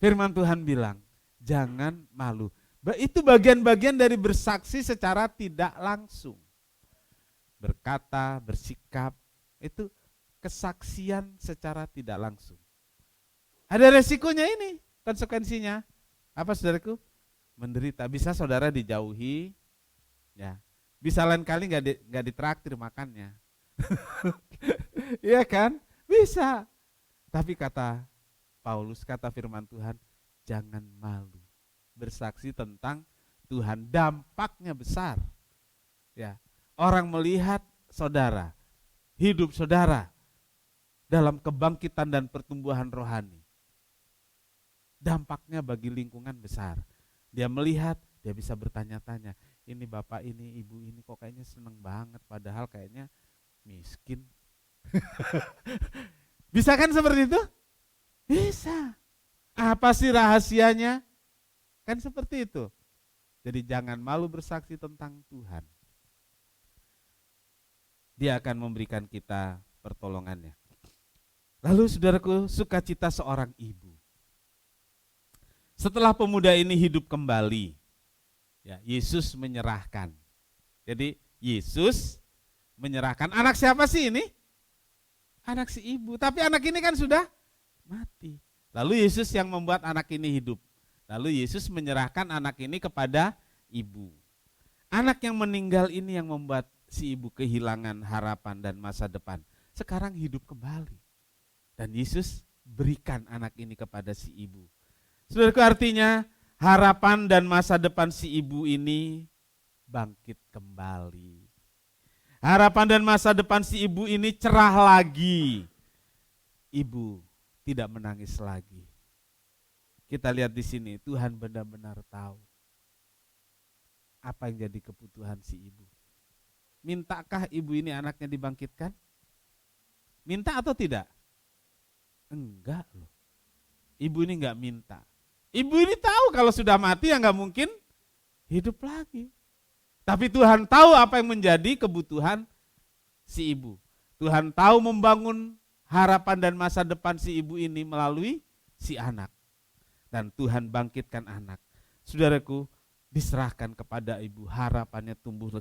Firman Tuhan bilang, jangan malu. Itu bagian-bagian dari bersaksi secara tidak langsung. Berkata, bersikap, itu kesaksian secara tidak langsung. Ada resikonya ini, konsekuensinya. Apa saudaraku? Menderita. Bisa saudara dijauhi, ya. Bisa lain kali nggak ditraktir makannya. Iya kan? Bisa. Tapi kata Paulus, kata firman Tuhan, jangan malu. Bersaksi tentang Tuhan, dampaknya besar. Ya. Orang melihat saudara, hidup saudara dalam kebangkitan dan pertumbuhan rohani. Dampaknya bagi lingkungan besar. Dia melihat, dia bisa bertanya-tanya, ini bapak ini, ibu ini kok kayaknya seneng banget, padahal kayaknya miskin. Bisa kan seperti itu? Bisa. Apa sih rahasianya? Kan seperti itu. Jadi jangan malu bersaksi tentang Tuhan. Dia akan memberikan kita pertolongannya. Lalu saudaraku, sukacita seorang ibu. Setelah pemuda ini hidup kembali, ya, Yesus menyerahkan. Jadi Yesus menyerahkan. Anak siapa sih ini? Anak si ibu. Tapi anak ini kan sudah mati. Lalu Yesus yang membuat anak ini hidup. Lalu Yesus menyerahkan anak ini kepada ibu. Anak yang meninggal ini yang membuat si ibu kehilangan harapan dan masa depan. Sekarang hidup kembali. Dan Yesus berikan anak ini kepada si ibu. Saudaraku, artinya harapan dan masa depan si ibu ini bangkit kembali. Harapan dan masa depan si ibu ini cerah lagi. Ibu tidak menangis lagi. Kita lihat di sini, Tuhan benar-benar tahu apa yang jadi kebutuhan si ibu. Mintakah ibu ini anaknya dibangkitkan? Minta atau tidak? Enggak loh. Ibu ini enggak minta. Ibu ini tahu kalau sudah mati ya enggak mungkin hidup lagi. Tapi Tuhan tahu apa yang menjadi kebutuhan si ibu. Tuhan tahu membangun harapan dan masa depan si ibu ini melalui si anak. Dan Tuhan bangkitkan anak. Saudaraku, diserahkan kepada ibu, harapannya tumbuh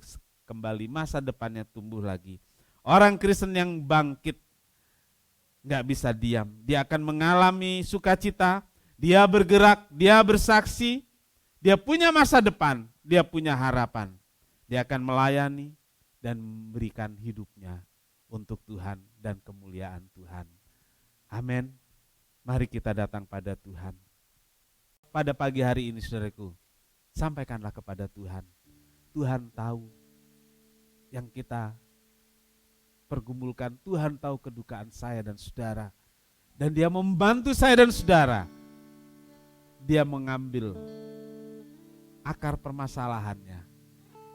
kembali, masa depannya tumbuh lagi. Orang Kristen yang bangkit nggak bisa diam. Dia akan mengalami sukacita, dia bergerak, dia bersaksi, dia punya masa depan, dia punya harapan. Dia akan melayani dan memberikan hidupnya untuk Tuhan dan kemuliaan Tuhan. Amin. Mari kita datang pada Tuhan. Pada pagi hari ini saudaraku, sampaikanlah kepada Tuhan. Tuhan tahu yang kita pergumulkan, Tuhan tahu kedukaan saya dan saudara. Dan dia membantu saya dan saudara. Dia mengambil akar permasalahannya,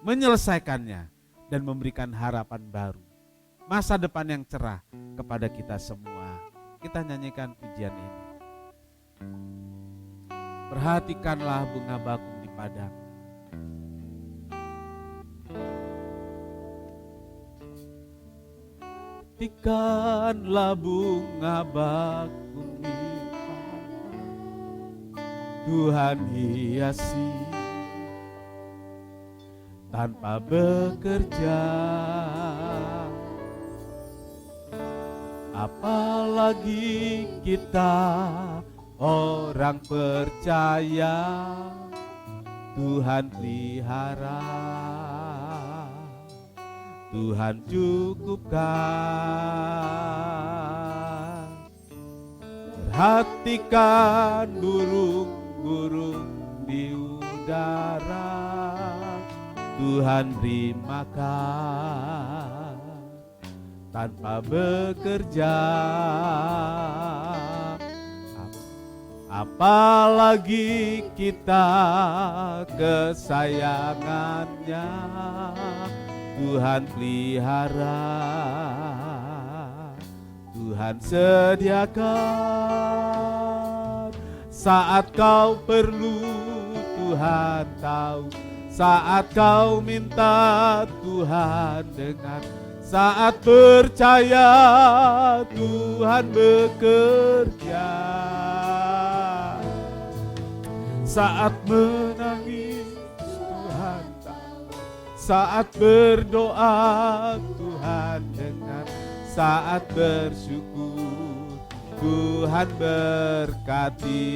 menyelesaikannya, dan memberikan harapan baru. Masa depan yang cerah kepada kita semua. Kita nyanyikan pujian ini. Perhatikanlah bunga bakung di padang. Perhatikanlah bunga bakung di padang. Tuhan hiasi tanpa bekerja. Apalagi kita orang percaya, Tuhan pelihara, Tuhan cukupkan. Perhatikan burung-burung di udara, Tuhan beri makan tanpa bekerja. Apalagi kita kesayangannya, Tuhan pelihara, Tuhan sediakan. Saat kau perlu Tuhan tahu, saat kau minta Tuhan dengar. Saat percaya Tuhan bekerja. Saat menangis Tuhan tahu, saat berdoa Tuhan dengar. Saat bersyukur Tuhan berkati.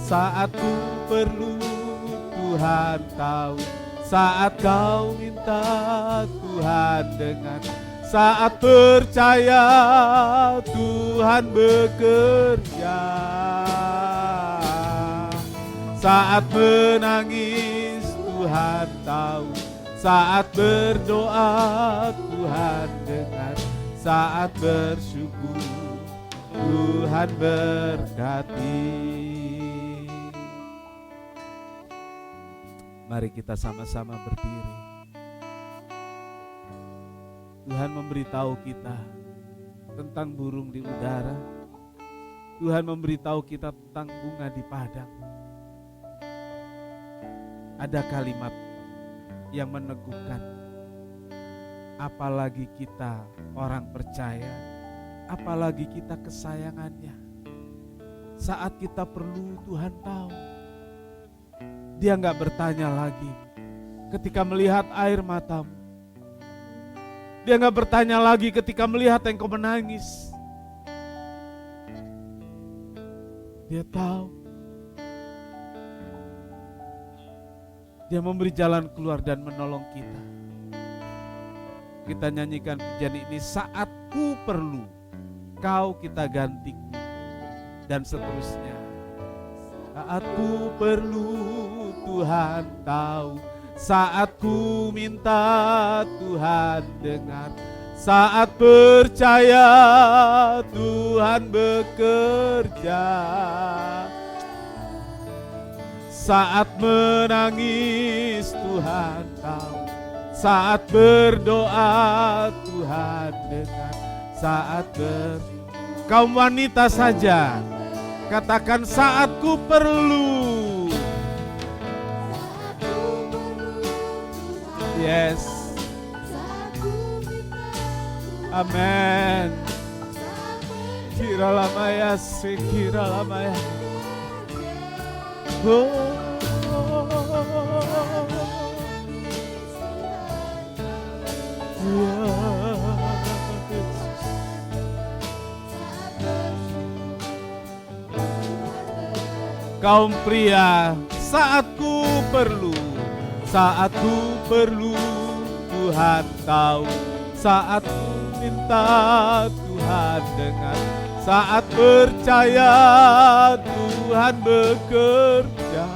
Saat ku perlu Tuhan tahu, saat kau minta Tuhan dengar. Saat percaya Tuhan bekerja. Saat menangis Tuhan tahu, saat berdoa Tuhan dengar. Saat bersyukur Tuhan berkati. Mari kita sama-sama berdiri. Tuhan memberitahu kita tentang burung di udara. Tuhan memberitahu kita tentang bunga di padang. Ada kalimat yang meneguhkan. Apalagi kita orang percaya, apalagi kita kesayangannya. Saat kita perlu Tuhan tahu. Dia enggak bertanya lagi, ketika melihat air matamu. Dia gak bertanya lagi ketika melihat engkau menangis. Dia tahu. Dia memberi jalan keluar dan menolong kita. Kita nyanyikan pujian ini, saat ku perlu, kau kita gantiku. Dan seterusnya. Saat ku perlu, Tuhan tahu. Saat ku minta, Tuhan dengar. Saat percaya, Tuhan bekerja. Saat menangis, Tuhan tahu. Saat berdoa, Tuhan dengar. Saat kaum wanita saja, katakan saat ku perlu. Yes. Amen. Kira lamaya, sekira lamaya. Oh. Kaum pria, saat ku perlu, saat ku perlu, Tuhan tahu. Saat ku minta, Tuhan dengar. Saat percaya, Tuhan bekerja.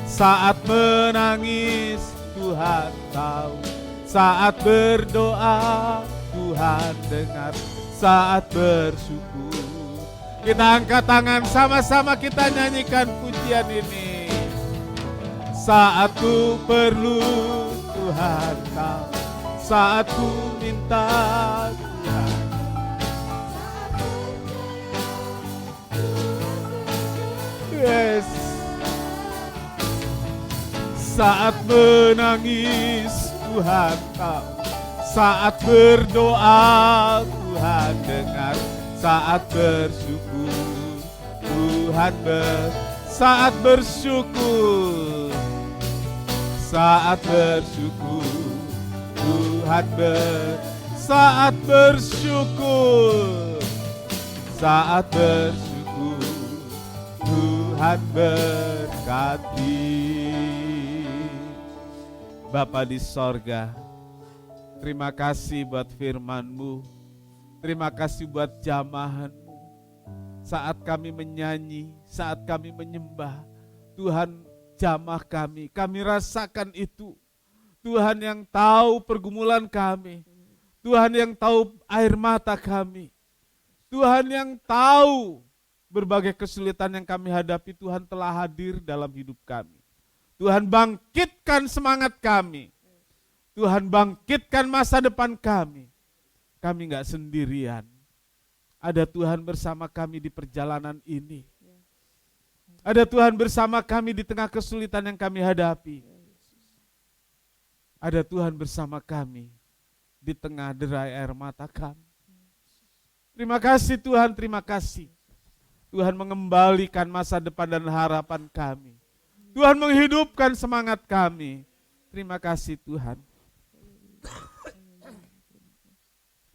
Saat menangis, Tuhan tahu. Saat berdoa, Tuhan dengar. Saat bersyukur, kita angkat tangan sama-sama, kita nyanyikan pujian ini. Saat ku perlu, Tuhan tahu. Saat ku minta, Tuhan. Yes. Saat menangis, Tuhan tahu. Saat berdoa, Tuhan dengar. Saat bersyukur, Tuhan saat bersyukur. Saat bersyukur, Tuhan saat bersyukur. Saat bersyukur, Tuhan berkati. Bapa di sorga, terima kasih buat firman-Mu. Terima kasih buat jamahan-Mu. Saat kami menyanyi, saat kami menyembah, Tuhan jamah kami rasakan itu. Tuhan yang tahu pergumulan kami, Tuhan yang tahu air mata kami, Tuhan yang tahu berbagai kesulitan yang kami hadapi. Tuhan telah hadir dalam hidup kami. Tuhan bangkitkan semangat kami, Tuhan bangkitkan masa depan kami. Kami gak sendirian, ada Tuhan bersama kami di perjalanan ini. Ada Tuhan bersama kami di tengah kesulitan yang kami hadapi. Ada Tuhan bersama kami di tengah derai air mata kami. Terima kasih Tuhan, terima kasih. Tuhan mengembalikan masa depan dan harapan kami. Tuhan menghidupkan semangat kami. Terima kasih Tuhan.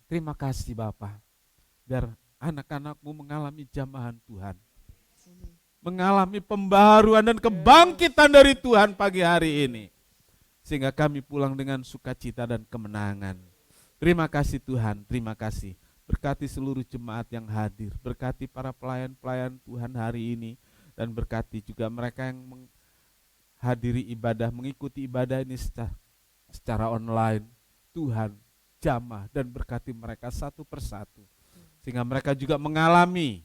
Terima kasih Bapa, biar anak-anak-Mu mengalami jamahan Tuhan. Mengalami pembaharuan dan kebangkitan dari Tuhan pagi hari ini. Sehingga kami pulang dengan sukacita dan kemenangan. Terima kasih Tuhan, terima kasih. Berkati seluruh jemaat yang hadir, berkati para pelayan-pelayan Tuhan hari ini, dan berkati juga mereka yang menghadiri ibadah, mengikuti ibadah ini secara online. Tuhan jamah dan berkati mereka satu persatu, sehingga mereka juga mengalami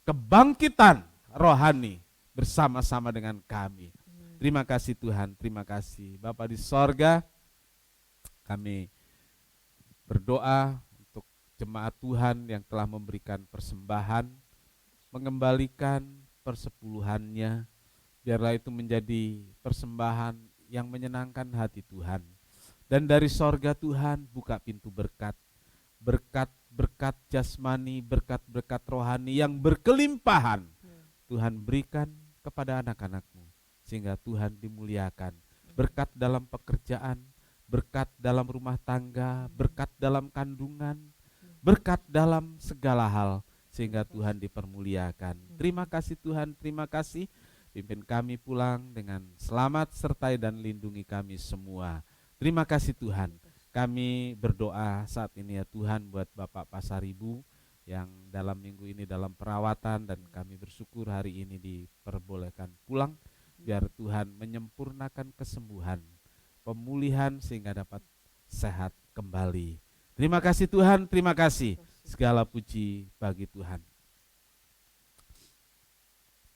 kebangkitan rohani bersama-sama dengan kami. Terima kasih Tuhan, terima kasih. Bapa di sorga, kami berdoa untuk jemaat Tuhan yang telah memberikan persembahan, mengembalikan persepuluhannya, biarlah itu menjadi persembahan yang menyenangkan hati Tuhan. Dan dari sorga Tuhan buka pintu berkat, berkat jasmani, berkat rohani yang berkelimpahan. Tuhan berikan kepada anak-anak-Mu sehingga Tuhan dimuliakan. Berkat dalam pekerjaan, berkat dalam rumah tangga, berkat dalam kandungan, berkat dalam segala hal, sehingga Tuhan dipermuliakan. Terima kasih Tuhan, terima kasih. Pimpin kami pulang dengan selamat, sertai dan lindungi kami semua. Terima kasih Tuhan. Kami berdoa saat ini ya Tuhan buat Bapak Pasaribu yang dalam minggu ini dalam perawatan, dan kami bersyukur hari ini diperbolehkan pulang. Biar Tuhan menyempurnakan kesembuhan, pemulihan sehingga dapat sehat kembali. Terima kasih Tuhan, terima kasih. Segala puji bagi Tuhan.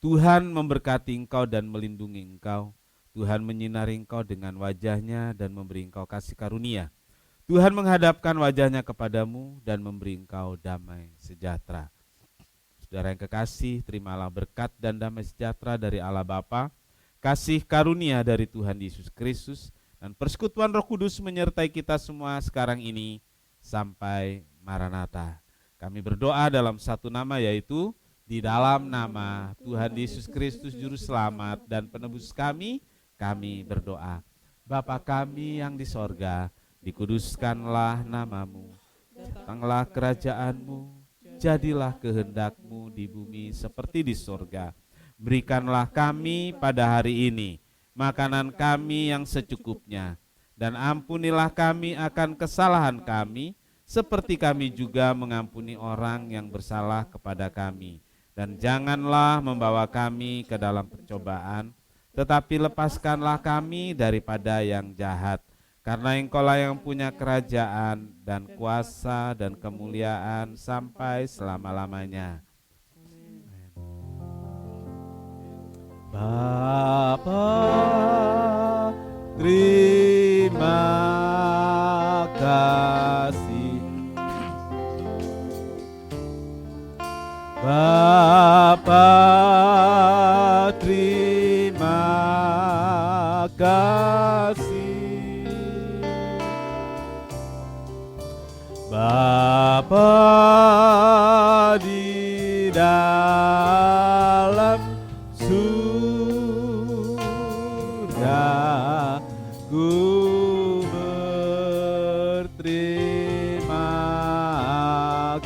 Tuhan memberkati engkau dan melindungi engkau. Tuhan menyinari engkau dengan wajahnya dan memberi engkau kasih karunia. Tuhan menghadapkan wajahnya kepadamu dan memberi engkau damai sejahtera. Saudara yang kekasih, terimalah berkat dan damai sejahtera dari Allah Bapa, kasih karunia dari Tuhan Yesus Kristus, dan persekutuan Roh Kudus menyertai kita semua sekarang ini sampai Maranatha. Kami berdoa dalam satu nama, yaitu di dalam nama Tuhan Yesus Kristus Juru Selamat dan Penebus kami berdoa. Bapa kami yang di sorga, dikuduskanlah namamu, datanglah kerajaanmu, jadilah kehendakmu di bumi seperti di sorga. Berikanlah kami pada hari ini makanan kami yang secukupnya, dan ampunilah kami akan kesalahan kami, seperti kami juga mengampuni orang yang bersalah kepada kami. Dan janganlah membawa kami ke dalam pencobaan, tetapi lepaskanlah kami daripada yang jahat. Karena Engkaulah yang punya kerajaan dan kuasa dan kemuliaan sampai selama-lamanya. Bapa, terima kasih. Bapa, terima kasih. Bapa di dalam surga, ku berterima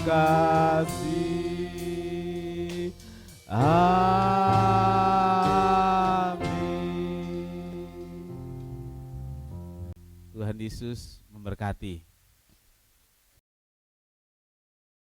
kasih. Amin. Tuhan Yesus memberkati.